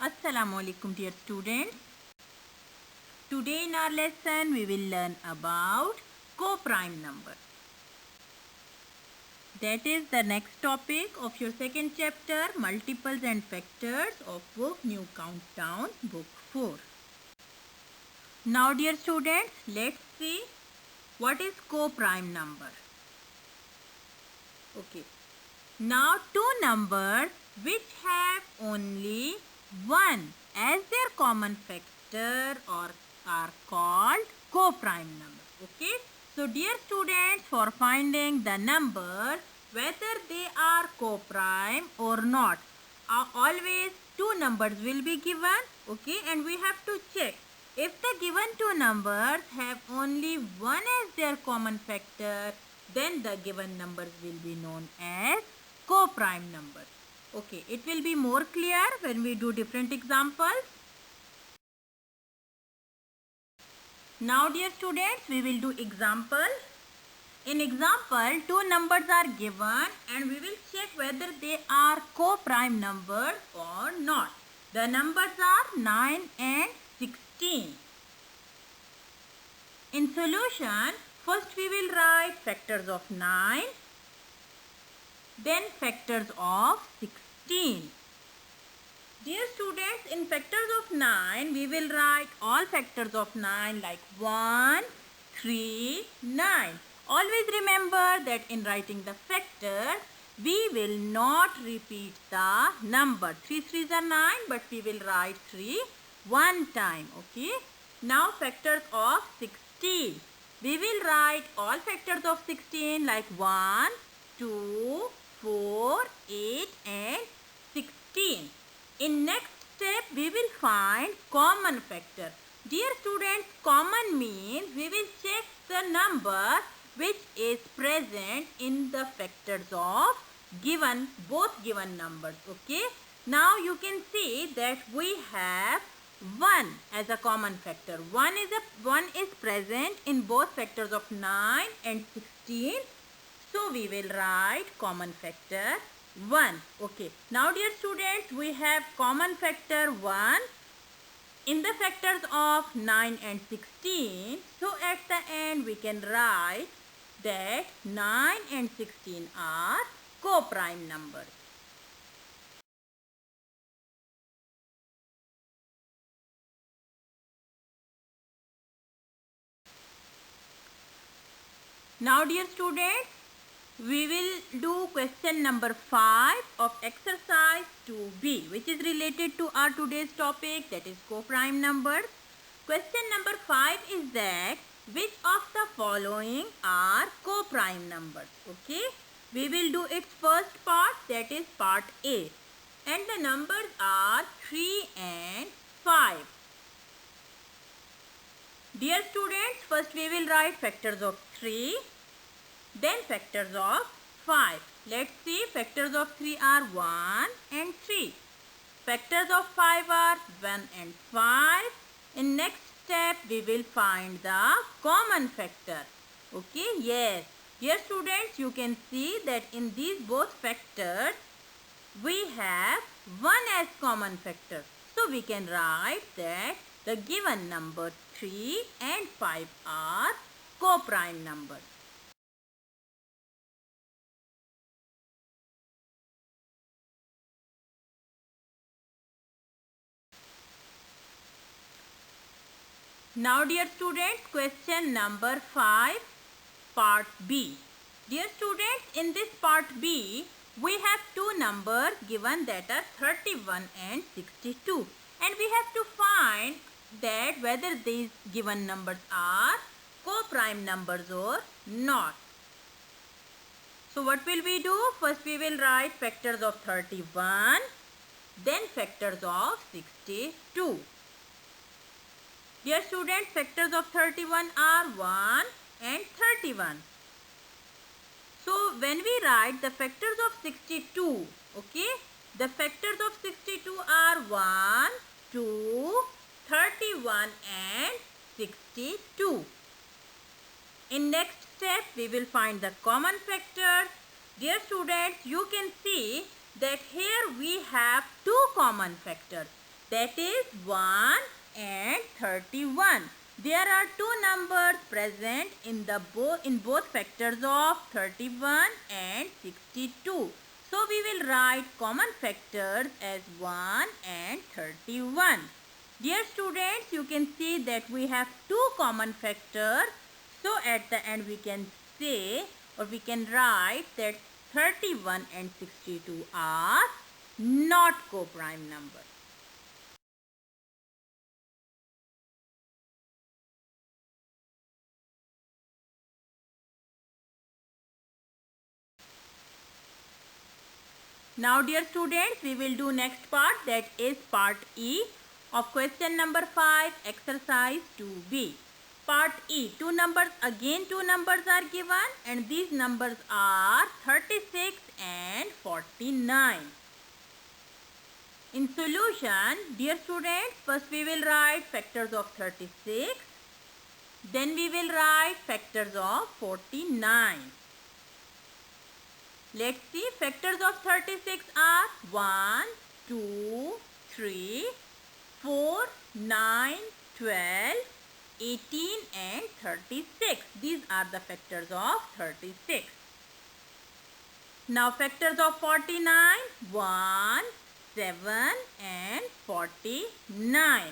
Assalamu alaikum dear students. Today in our lesson we will learn about co-prime number. That is the next topic of your second chapter, multiples and factors of book New Countdown book 4. Now dear students, let's see what is co-prime number. Okay. Now two numbers which have only 1 as their common factor or are called co-prime numbers. Okay. So dear students, for finding the number whether they are co-prime or not, always two numbers will be given. Okay, and we have to check if the given two numbers have only 1 as their common factor, then the given numbers will be known as co-prime numbers. Okay, it will be more clear when we do different examples. Now dear students, we will do example. In example, two numbers are given and we will check whether they are co-prime numbers or not. The numbers are 9 and 16. In solution, first we will write factors of 9, then factors of 16. Dear students, in factors of 9, we will write all factors of 9 like 1, 3, 9. Always remember that in writing the factors, we will not repeat the number. 3 3s are 9, but we will write 3 one time. Okay. Now factors of 16. We will write all factors of 16 like 1, 2, 4, 8 and 16. In next step, we will find common factor. Dear students, common means we will check the number which is present in the factors of both given numbers. Okay. Now you can see that we have 1 as a common factor. 1 is present in both factors of 9 and 16. So we will write common factor 1. Okay. Now dear students, we have common factor 1 in the factors of 9 and 16. So at the end we can write that 9 and 16 are co-prime numbers. Now dear students, we will do question number 5 of exercise 2b, which is related to our today's topic, that is co-prime numbers. Question number 5 is that which of the following are co-prime numbers? Okay, we will do its first part, that is part A, and the numbers are 3 and 5. Dear students, first we will write factors of 3, then factors of 5. Let's see, factors of 3 are 1 and 3. Factors of 5 are 1 and 5. In next step, we will find the common factor. Okay, yes. Dear students, you can see that in these both factors, we have 1 as common factor. So we can write that the given number 3 and 5 are co-prime numbers. Now dear students, question number 5, part B. Dear students, in this part B, we have two numbers given that are 31 and 62. And we have to find that whether these given numbers are co-prime numbers or not. So what will we do? First we will write factors of 31, then factors of 62. Dear students, factors of 31 are 1 and 31. So when we write the factors of 62, okay, the factors of 62 are 1, 2, 31 and 62. In next step, we will find the common factors. Dear students, you can see that here we have two common factors. that is 1 and 31. There are two numbers present in both factors of 31 and 62. So we will write common factors as 1 and 31. Dear students, you can see that we have two common factors. So at the end we can say, or we can write that 31 and 62 are not co-prime numbers. Now dear students, we will do next part, that is part E of question number 5, exercise 2B. Part E, two numbers are given and these numbers are 36 and 49. In solution, dear students, first we will write factors of 36, then we will write factors of 49. Let's see, factors of 36 are 1, 2, 3, 4, 9, 12, 18 and 36. These are the factors of 36. Now factors of 49, 1, 7 and 49.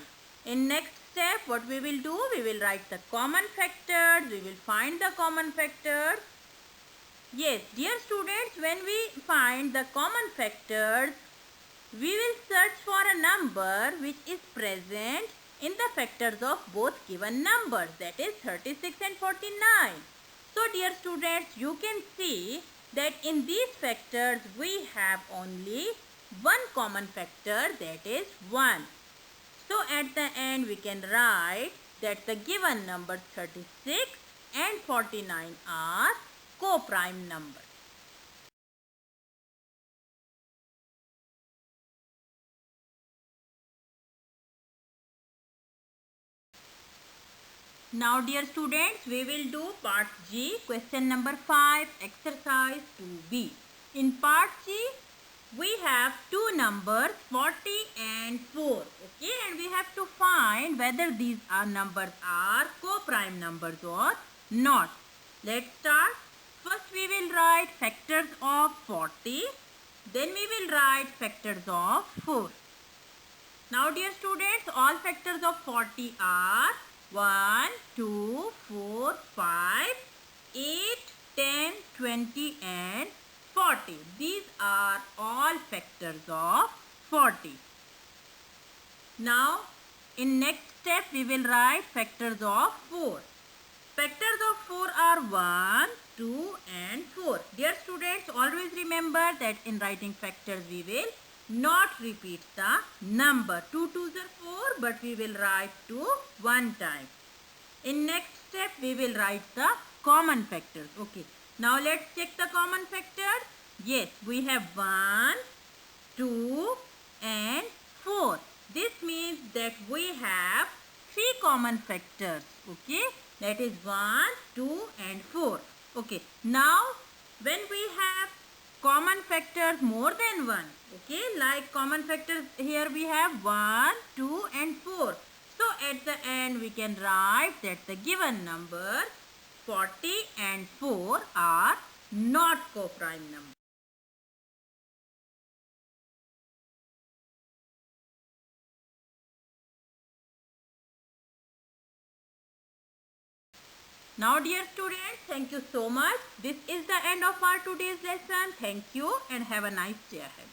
In next step, what we will do? We will write the common factors. We will find the common factors. Yes, dear students, when we find the common factors, we will search for a number which is present in the factors of both given numbers, that is 36 and 49. So dear students, you can see that in these factors we have only one common factor, that is 1. So at the end we can write that the given numbers 36 and 49 are co-prime numbers. Now dear students, we will do part G, question number 5, exercise 2B. In part G, we have two numbers 40 and 4, okay, and we have to find whether these numbers are co-prime numbers or not. Let's start. First we will write factors of 40, then we will write factors of 4. Now dear students, all factors of 40 are 1, 2, 4, 5, 8, 10, 20 and 40. These are all factors of 40. Now in next step we will write factors of 4. Factors of 4 are 1, 2 and 4. Dear students, always remember that in writing factors we will not repeat the number. 2 2s are 4, but we will write 2 one time. In next step we will write the common factors. Okay. Now let's check the common factors. Yes, we have 1, 2 and 4. This means that we have 3 common factors. Okay. That is 1, 2 and 4. Okay. Now when we have common factors more than 1, okay, like common factors here we have 1, 2 and 4. So at the end we can write that the given number 40 and 4 are not co-prime numbers. Now dear students, thank you so much. This is the end of our today's lesson. Thank you and have a nice day ahead.